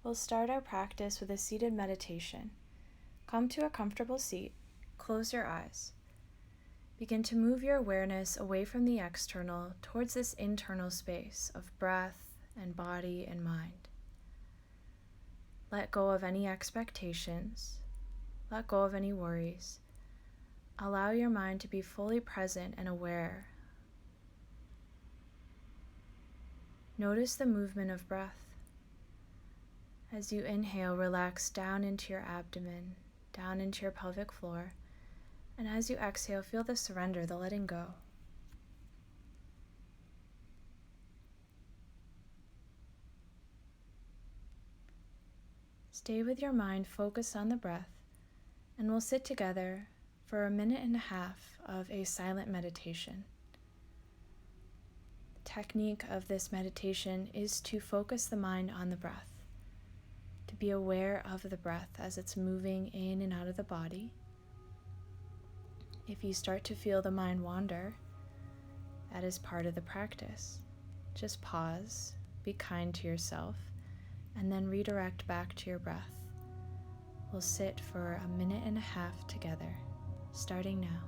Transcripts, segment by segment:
We'll start our practice with a seated meditation. Come to a comfortable seat, close your eyes. Begin to move your awareness away from the external towards this internal space of breath and body and mind. Let go of any expectations. Let go of any worries. Allow your mind to be fully present and aware. Notice the movement of breath. As you inhale, relax down into your abdomen, down into your pelvic floor, and as you exhale, feel the surrender, the letting go. Stay with your mind focused on the breath, and we'll sit together for 1.5 minutes of a silent meditation. The technique of this meditation is to focus the mind on the breath, to be aware of the breath as it's moving in and out of the body. If you start to feel the mind wander, that is part of the practice. Just pause, be kind to yourself, and then redirect back to your breath. We'll sit for 1.5 minutes together, starting now.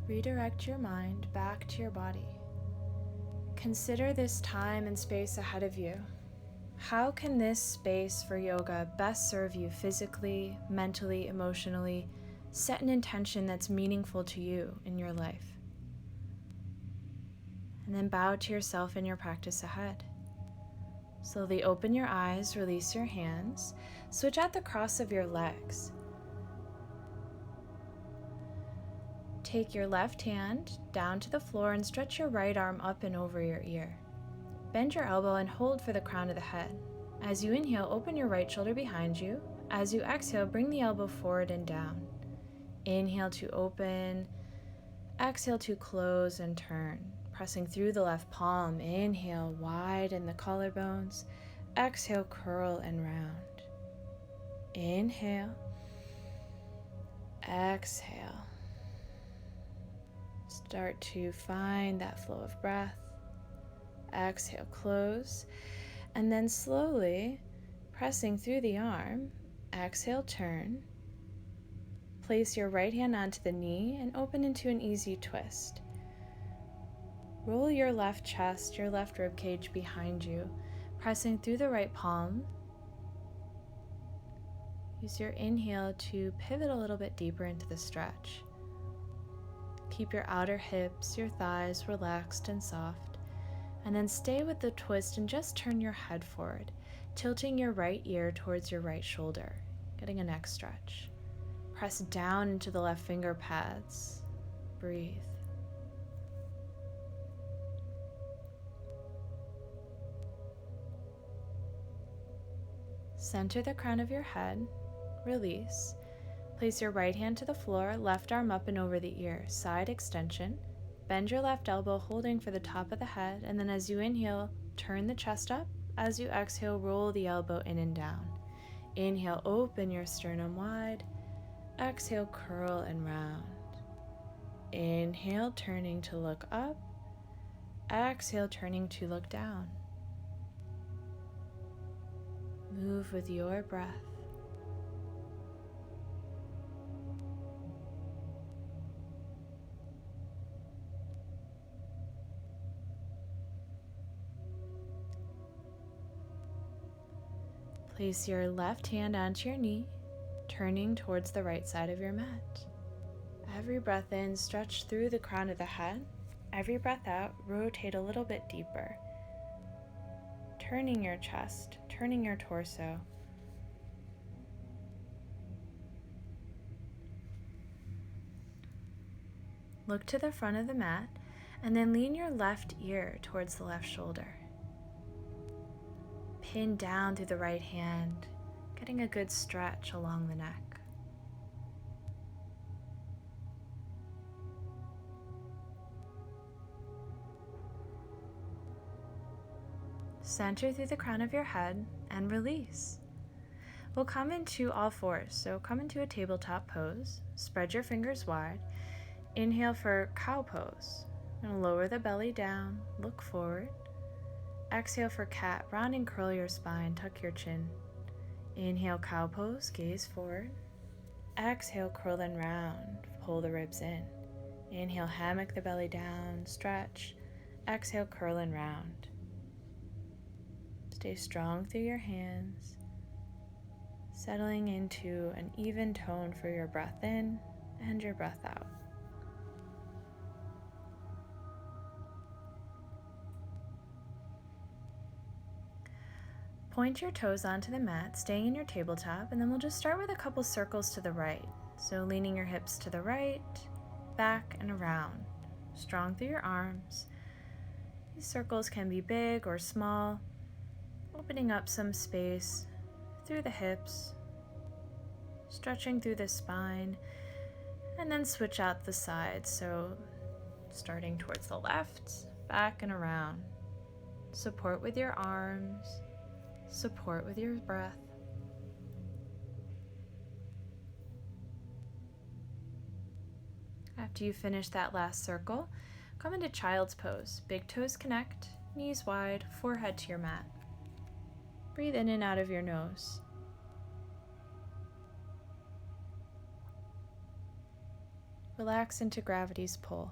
Redirect your mind back to your body. Consider this time and space ahead of you. How can this space for yoga best serve you physically, mentally, emotionally? Set an intention that's meaningful to you in your life. And then bow to yourself in your practice ahead. Slowly open your eyes, release your hands, switch out the cross of your legs. Take your left hand down to the floor and stretch your right arm up and over your ear. Bend your elbow and hold for the crown of the head. As you inhale, open your right shoulder behind you. As you exhale, bring the elbow forward and down. Inhale to open, exhale to close and turn. Pressing through the left palm, inhale, widen the collarbones. Exhale, curl and round. Inhale, exhale. Start to find that flow of breath. Exhale, close, and then slowly pressing through the arm, exhale, turn. Place your right hand onto the knee and open into an easy twist. Roll your left chest, your left rib cage behind you, pressing through the right palm. Use your inhale to pivot a little bit deeper into the stretch. Keep your outer hips, your thighs relaxed and soft, and then stay with the twist and just turn your head forward, tilting your right ear towards your right shoulder, getting a neck stretch. Press down into the left finger pads. Breathe. Center the crown of your head, release. Place your right hand to the floor, left arm up and over the ear, side extension. Bend your left elbow, holding for the top of the head, and then as you inhale, turn the chest up. As you exhale, roll the elbow in and down. Inhale, open your sternum wide. Exhale, curl and round. Inhale, turning to look up. Exhale, turning to look down. Move with your breath. Place your left hand onto your knee, turning towards the right side of your mat. Every breath in, stretch through the crown of the head. Every breath out, rotate a little bit deeper, turning your chest, turning your torso. Look to the front of the mat and then lean your left ear towards the left shoulder. Pin down through the right hand, getting a good stretch along the neck. Center through the crown of your head and release. We'll come into all fours, so come into a tabletop pose. Spread your fingers wide. Inhale for cow pose. And lower the belly down, look forward. Exhale for cat, round and curl your spine, tuck your chin. Inhale, cow pose, gaze forward. Exhale, curl and round, pull the ribs in. Inhale, hammock the belly down, stretch. Exhale, curl and round. Stay strong through your hands, settling into an even tone for your breath in and your breath out. Point your toes onto the mat, staying in your tabletop, and then we'll just start with a couple circles to the right. So leaning your hips to the right, back and around, strong through your arms. These circles can be big or small, opening up some space through the hips, stretching through the spine, and then switch out the sides. So starting towards the left, back and around. Support with your arms, support with your breath. After you finish that last circle, come into child's pose. Big toes connect, knees wide, forehead to your mat. Breathe in and out of your nose. Relax into gravity's pull.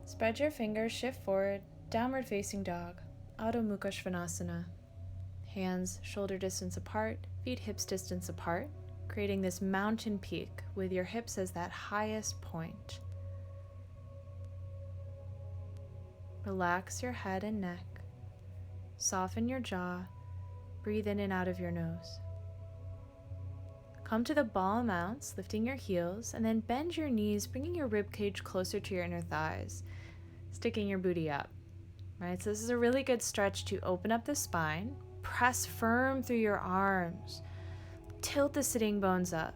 Spread your fingers, shift forward, downward facing dog, Adho Mukha Svanasana. Hands shoulder distance apart, feet hips distance apart, creating this mountain peak with your hips as that highest point. Relax your head and neck. Soften your jaw. Breathe in and out of your nose. Come to the ball mounts, lifting your heels, and then bend your knees, bringing your rib cage closer to your inner thighs, sticking your booty up. Right, so this is a really good stretch to open up the spine. Press firm through your arms. Tilt the sitting bones up,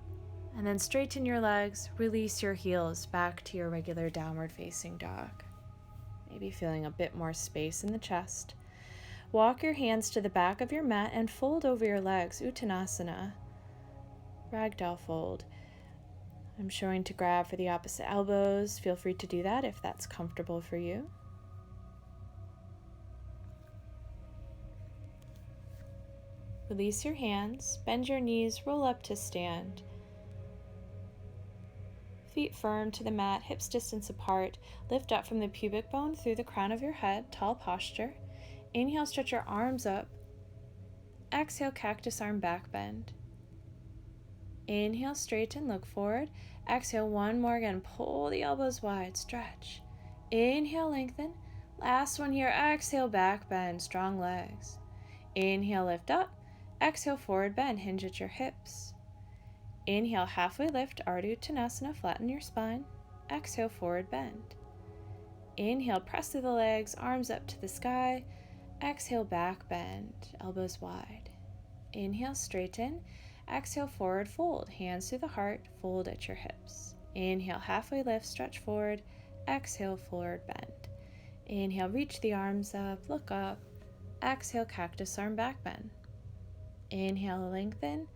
and then straighten your legs. Release your heels back to your regular downward facing dog. Maybe feeling a bit more space in the chest. Walk your hands to the back of your mat and fold over your legs, Uttanasana, ragdoll fold. I'm showing to grab for the opposite elbows. Feel free to do that if that's comfortable for you. Release your hands, bend your knees, roll up to stand. Feet firm to the mat, hips distance apart. Lift up from the pubic bone through the crown of your head, tall posture. Inhale, stretch your arms up. Exhale, cactus arm back bend. Inhale, straighten, look forward. Exhale, one more again, pull the elbows wide, stretch. Inhale, lengthen. Last one here, exhale, back bend, strong legs. Inhale, lift up. Exhale, forward bend, hinge at your hips. Inhale, halfway lift, Ardha Uttanasana, flatten your spine. Exhale, forward bend. Inhale, press through the legs, arms up to the sky. Exhale, back bend, elbows wide. Inhale, straighten. Exhale, forward fold, hands to the heart, fold at your hips. Inhale, halfway lift, stretch forward. Exhale, forward bend. Inhale, reach the arms up, look up. Exhale, cactus arm back bend. Inhale, lengthen.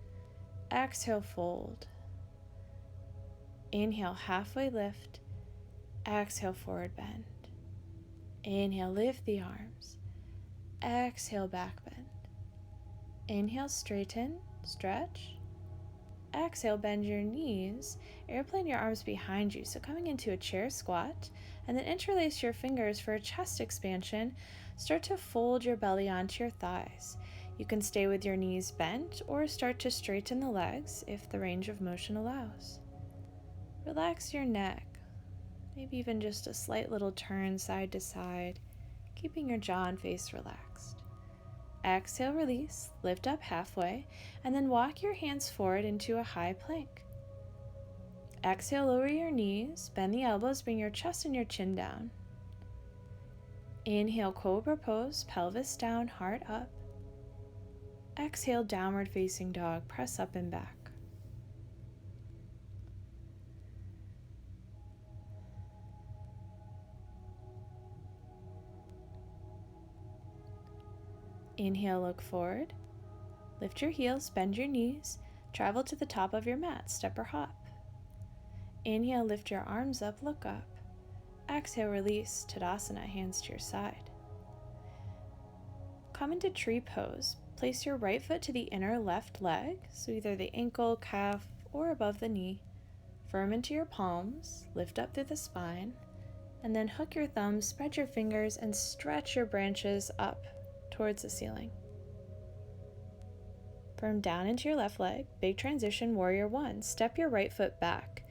Exhale, fold. Inhale, halfway lift. Exhale, forward bend. Inhale, lift the arms. Exhale, back bend. Inhale, straighten, stretch. Exhale, bend your knees. Airplane your arms behind you. So coming into a chair squat, and then interlace your fingers for a chest expansion. Start to fold your belly onto your thighs. You can stay with your knees bent or start to straighten the legs if the range of motion allows. Relax your neck, maybe even just a slight little turn side to side, keeping your jaw and face relaxed. Exhale, release, lift up halfway, and then walk your hands forward into a high plank. Exhale, lower your knees, bend the elbows, bring your chest and your chin down. Inhale, cobra pose, pelvis down, heart up. Exhale, downward facing dog, press up and back. Inhale, look forward. Lift your heels, bend your knees, travel to the top of your mat, step or hop. Inhale, lift your arms up, look up. Exhale, release, Tadasana, hands to your side. Come into tree pose. Place your right foot to the inner left leg, so either the ankle, calf, or above the knee. Firm into your palms, lift up through the spine, and then hook your thumbs, spread your fingers, and stretch your branches up towards the ceiling. Firm down into your left leg, big transition, warrior one. Step your right foot back.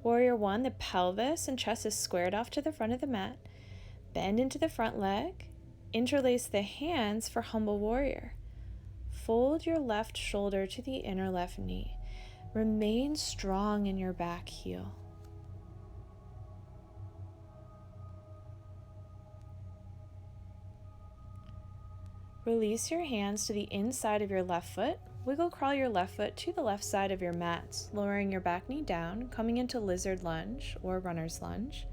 Warrior one, the pelvis and chest is squared off to the front of the mat. Bend into the front leg. Interlace the hands for humble warrior. Fold your left shoulder to the inner left knee. Remain strong in your back heel. Release your hands to the inside of your left foot. Wiggle crawl your left foot to the left side of your mat, lowering your back knee down, coming into lizard lunge or runner's lunge.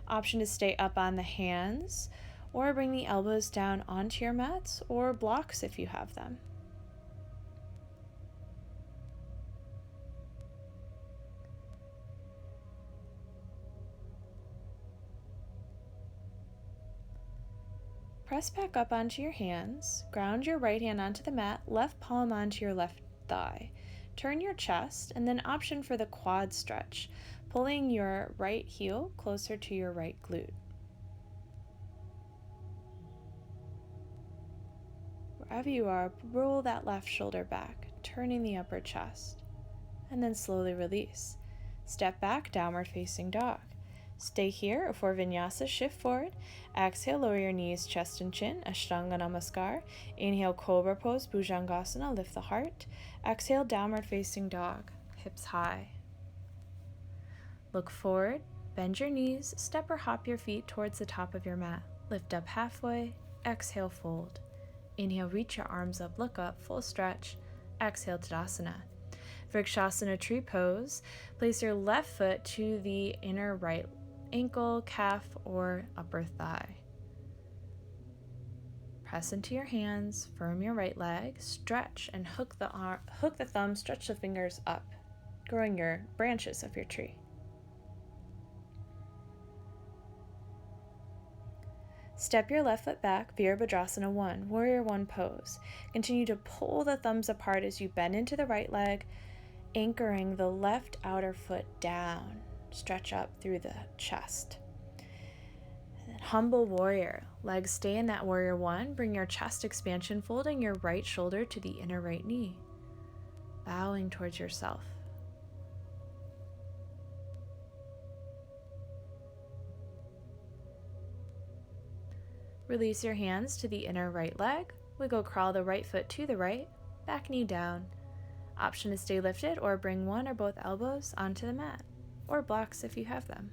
Option to stay up on the hands, or bring the elbows down onto your mats, or blocks if you have them. Press back up onto your hands, ground your right hand onto the mat, left palm onto your left thigh. Turn your chest, and then option for the quad stretch, pulling your right heel closer to your right glute. Wherever you are, roll that left shoulder back, turning the upper chest, and then slowly release. Step back, downward facing dog. Stay here, or for Vinyasa, shift forward. Exhale, lower your knees, chest and chin, Ashtanga Namaskar. Inhale, Cobra Pose, Bhujangasana, lift the heart. Exhale, downward facing dog, hips high. Look forward, bend your knees, step or hop your feet towards the top of your mat. Lift up halfway, exhale, fold. Inhale, reach your arms up, look up, full stretch. Exhale, Tadasana. Vrikshasana tree pose. Place your left foot to the inner right ankle, calf, or upper thigh. Press into your hands, firm your right leg, stretch and hook the thumb, stretch the fingers up, growing your branches of your tree. Step your left foot back, Virabhadrasana 1, Warrior 1 pose. Continue to pull the thumbs apart as you bend into the right leg, anchoring the left outer foot down. Stretch up through the chest. And then humble warrior. Legs stay in that warrior one. Bring your chest expansion, folding your right shoulder to the inner right knee. Bowing towards yourself. Release your hands to the inner right leg. Wiggle crawl the right foot to the right. Back knee down. Option to stay lifted or bring one or both elbows onto the mat, or blocks if you have them.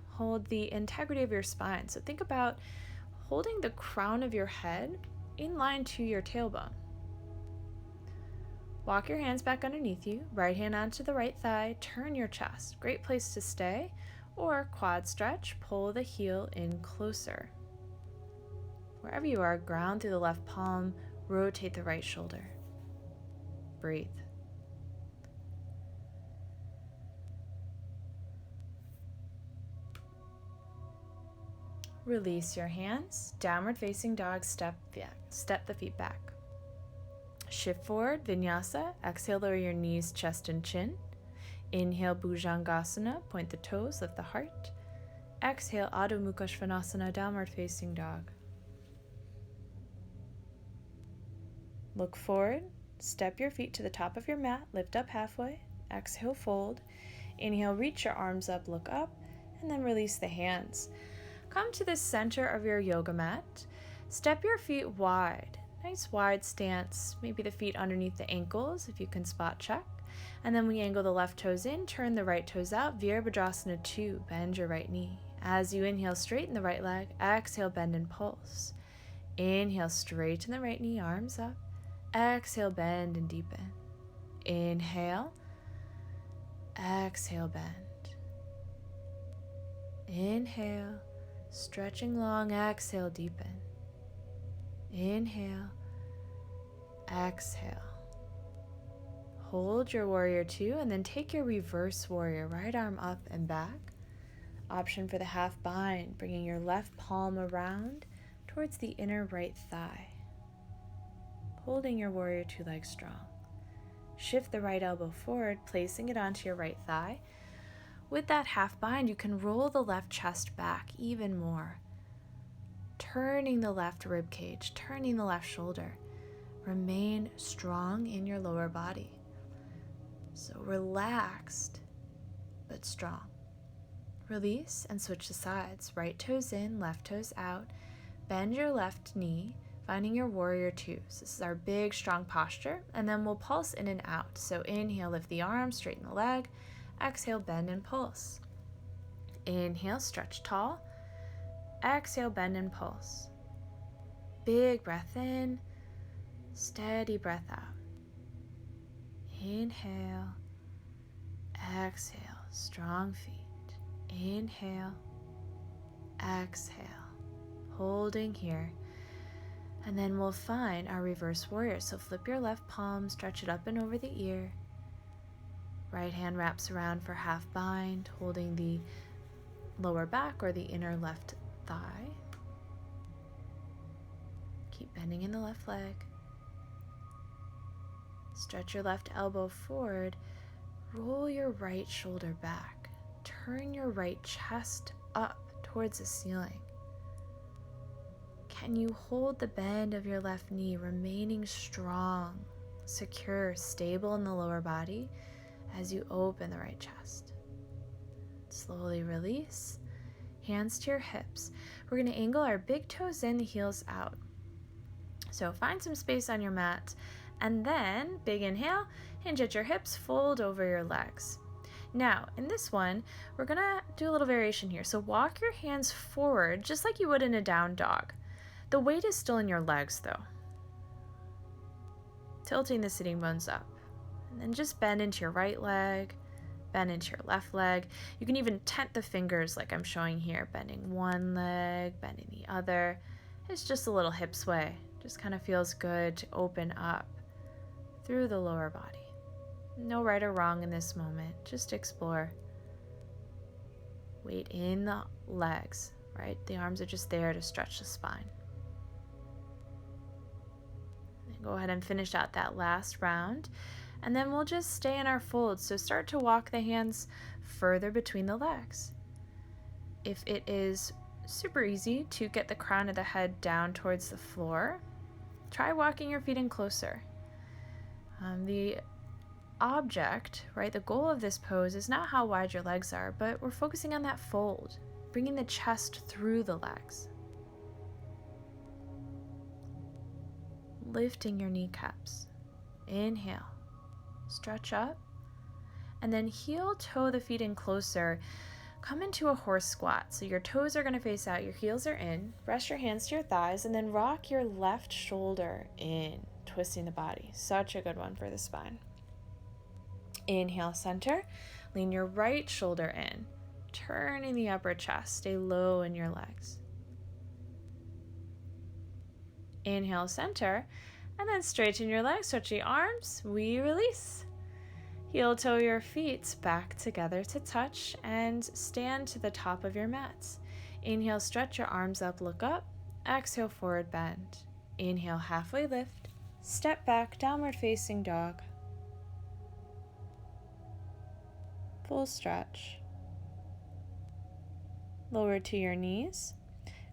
Hold the integrity of your spine. So think about holding the crown of your head in line to your tailbone. Walk your hands back underneath you, right hand onto the right thigh, turn your chest. Great place to stay. Or quad stretch, pull the heel in closer. Wherever you are, ground through the left palm, rotate the right shoulder. Breathe. Release your hands. Downward facing dog, step the feet back. Shift forward, Vinyasa. Exhale, lower your knees, chest and chin. Inhale, Bhujangasana, point the toes, lift the heart. Exhale, Adho Mukha Svanasana, downward facing dog. Look forward, step your feet to the top of your mat, lift up halfway, exhale, fold. Inhale, reach your arms up, look up, and then release the hands. Come to the center of your yoga mat. Step your feet wide. Nice wide stance, maybe the feet underneath the ankles if you can spot check. And then we angle the left toes in, turn the right toes out, Virabhadrasana 2, bend your right knee. As you inhale, straighten the right leg, exhale, bend and pulse. Inhale, straighten the right knee, arms up. Exhale, bend and deepen. Inhale, exhale, bend. Inhale, stretching long, exhale, deepen. Inhale, exhale. Hold your warrior 2 and then take your reverse warrior, right arm up and back. Option for the half bind, bringing your left palm around towards the inner right thigh. Holding your warrior 2 legs strong. Shift the right elbow forward, placing it onto your right thigh. With that half bind, you can roll the left chest back even more. Turning the left rib cage, turning the left shoulder. Remain strong in your lower body. So relaxed, but strong. Release and switch the sides. Right toes in, left toes out. Bend your left knee, finding your warrior 2. So this is our big, strong posture. And then we'll pulse in and out. So inhale, lift the arm, straighten the leg. Exhale, bend and pulse. Inhale, stretch tall. Exhale, bend and pulse. Big breath in, steady breath out. Inhale, exhale, strong feet. Inhale, exhale, holding here. And then we'll find our reverse warrior. So flip your left palm, stretch it up and over the ear. Right hand wraps around for half bind, holding the lower back or the inner left thigh. Keep bending in the left leg. Stretch your left elbow forward. Roll your right shoulder back. Turn your right chest up towards the ceiling. Can you hold the bend of your left knee, remaining strong, secure, stable in the lower body as you open the right chest? Slowly release. Hands to your hips. We're going to angle our big toes in, the heels out. So find some space on your mat. And then, big inhale, hinge at your hips, fold over your legs. Now, in this one, we're going to do a little variation here. So walk your hands forward, just like you would in a down dog. The weight is still in your legs, though. Tilting the sitting bones up. And then just bend into your right leg, bend into your left leg. You can even tent the fingers like I'm showing here, bending one leg, bending the other. It's just a little hip sway. Just kind of feels good to open up through the lower body. No right or wrong in this moment. Just explore. Weight in the legs, right? The arms are just there to stretch the spine. And go ahead and finish out that last round. And then we'll just stay in our folds. So start to walk the hands further between the legs. If it is super easy to get the crown of the head down towards the floor, try walking your feet in closer. The object, right, the goal of this pose is not how wide your legs are, but we're focusing on that fold, bringing the chest through the legs. Lifting your kneecaps. Inhale. Stretch up. And then heel toe the feet in closer. Come into a horse squat. So your toes are going to face out, your heels are in. Rest your hands to your thighs and then rock your left shoulder in, twisting the body. Such a good one for the spine. Inhale, center. Lean your right shoulder in. Turning the upper chest. Stay low in your legs. Inhale, center. And then straighten your legs, stretch the arms. We release. Heel toe your feet back together to touch and stand to the top of your mats. Inhale, stretch your arms up, look up. Exhale, forward bend. Inhale, halfway lift. Step back, downward facing dog. Full stretch. Lower to your knees.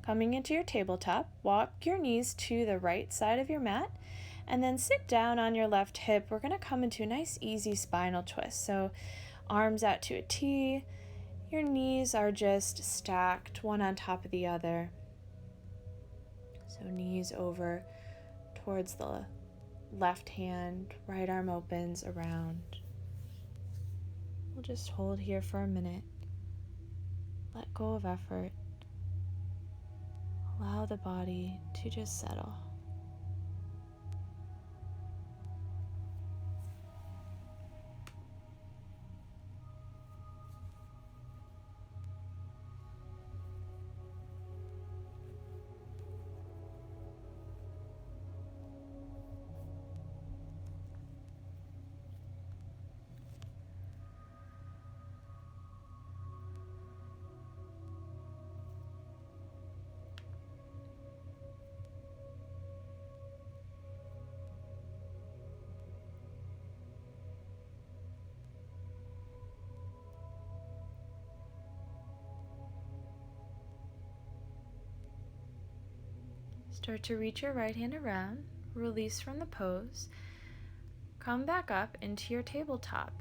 Coming into your tabletop, walk your knees to the right side of your mat And then sit down on your left hip. We're going to come into a nice easy spinal twist. So arms out to a T. Your knees are just stacked one on top of the other. So knees over towards the left hand, right arm opens around. We'll just hold here for a minute. Let go of effort. Allow the body to just settle. Start to reach your right hand around, release from the pose, come back up into your tabletop,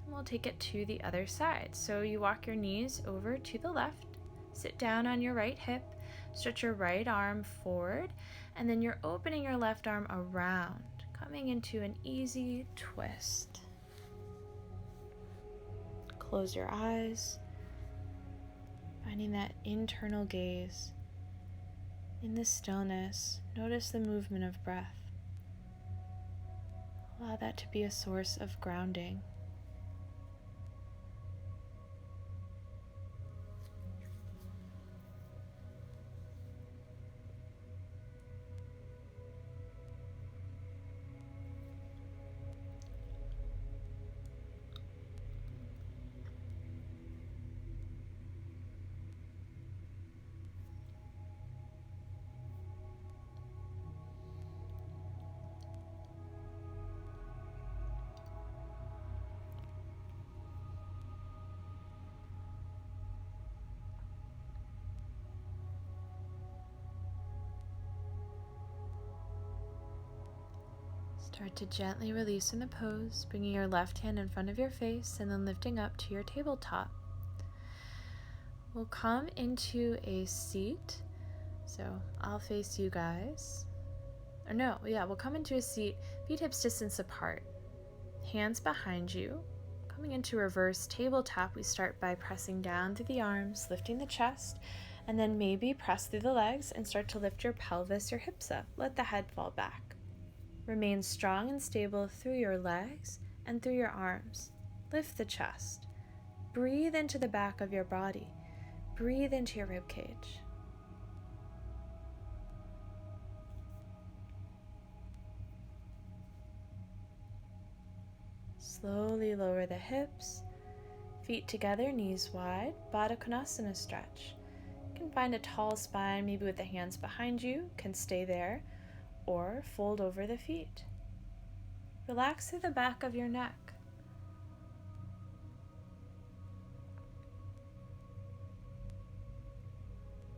and we'll take it to the other side. So you walk your knees over to the left, sit down on your right hip, stretch your right arm forward, and then you're opening your left arm around, coming into an easy twist. Close your eyes, finding that internal gaze. In the stillness, notice the movement of breath. Allow that to be a source of grounding. Start to gently release in the pose, bringing your left hand in front of your face and then lifting up to your tabletop. We'll come into a seat. So I'll face you guys. We'll come into a seat, feet hips distance apart, hands behind you. Coming into reverse tabletop, we start by pressing down through the arms, lifting the chest, and then maybe press through the legs and start to lift your pelvis, your hips up. Let the head fall back. Remain strong and stable through your legs and through your arms. Lift the chest. Breathe into the back of your body. Breathe into your rib cage. Slowly lower the hips, feet together, knees wide, Baddha Konasana stretch. You can find a tall spine, maybe with the hands behind you, can stay there, or fold over the feet. Relax through the back of your neck.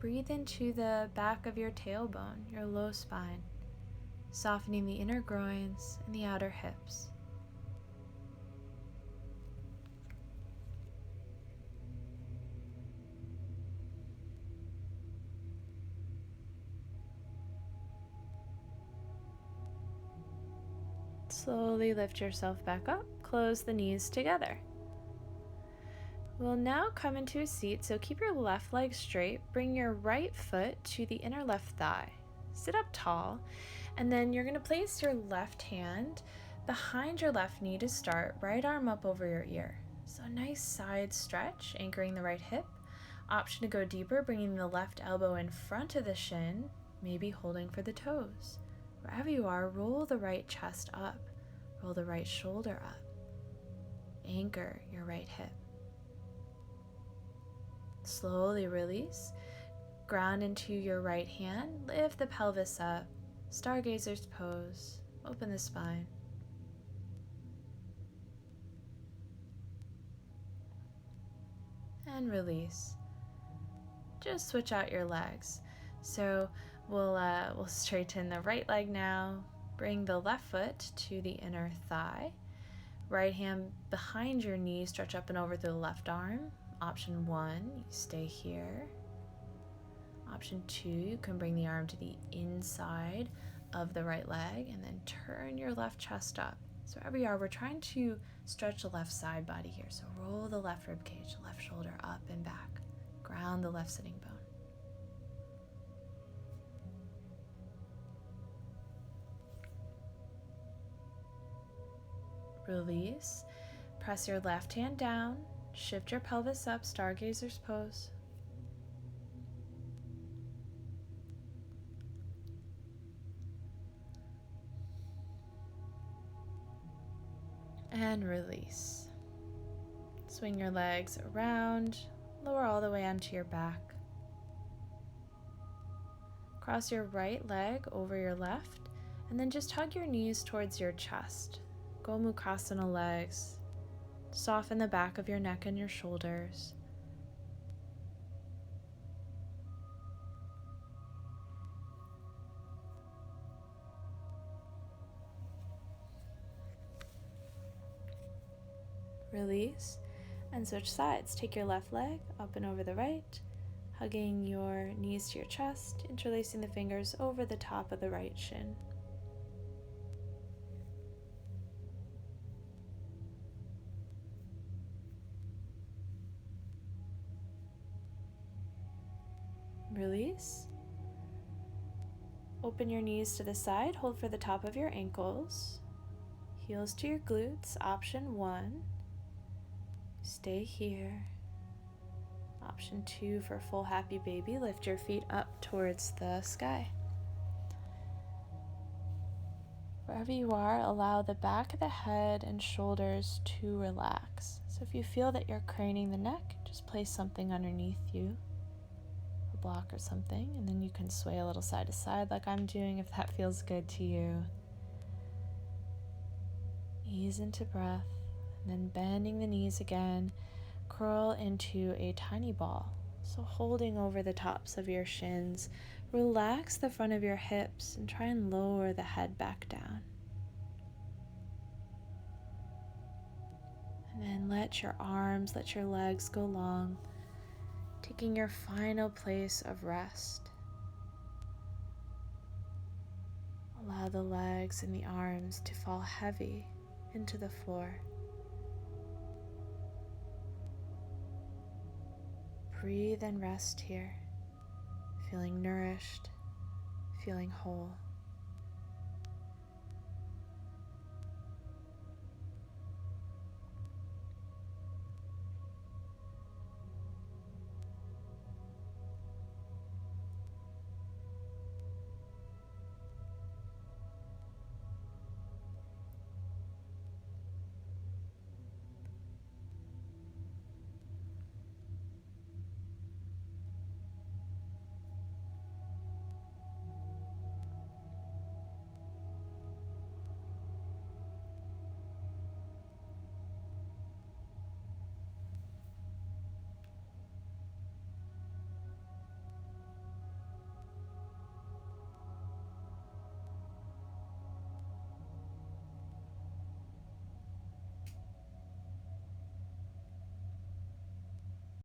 Breathe into the back of your tailbone, your low spine, softening the inner groins and the outer hips. Slowly lift yourself back up, close the knees together. We'll now come into a seat, so keep your left leg straight, bring your right foot to the inner left thigh. Sit up tall, and then you're going to place your left hand behind your left knee to start, right arm up over your ear. So a nice side stretch, anchoring the right hip. Option to go deeper, bringing the left elbow in front of the shin, maybe holding for the toes. Wherever you are, roll the right chest up. Roll the right shoulder up. Anchor your right hip. Slowly release. Ground into your right hand. Lift the pelvis up. Stargazer's pose. Open the spine. And release. Just switch out your legs. So we'll straighten the right leg now. Bring the left foot to the inner thigh. Right hand behind your knee, stretch up and over through the left arm. Option 1, you stay here. Option 2, you can bring the arm to the inside of the right leg and then turn your left chest up. So wherever you are, we're trying to stretch the left side body here. So roll the left rib cage, the left shoulder up and back. Ground the left sitting bone. Release. Press your left hand down. Shift your pelvis up, stargazer's pose. And release. Swing your legs around, lower all the way onto your back. Cross your right leg over your left, and then just hug your knees towards your chest. Gomukhasana legs. Soften the back of your neck and your shoulders. Release and switch sides. Take your left leg up and over the right, hugging your knees to your chest, interlacing the fingers over the top of the right shin. Release. Open your knees to the side, hold for the top of your ankles. Heels to your glutes, option 1. Stay here. Option 2 for full happy baby, lift your feet up towards the sky. Wherever you are, allow the back of the head and shoulders to relax. So if you feel that you're craning the neck, just place something underneath you, a block or something, and then you can sway a little side to side like I'm doing if that feels good to you. Ease into breath, and then bending the knees again, curl into a tiny ball. So holding over the tops of your shins, relax the front of your hips and try and lower the head back down. And then let your arms, let your legs go long, taking your final place of rest. Allow the legs and the arms to fall heavy into the floor. Breathe and rest here, feeling nourished, feeling whole.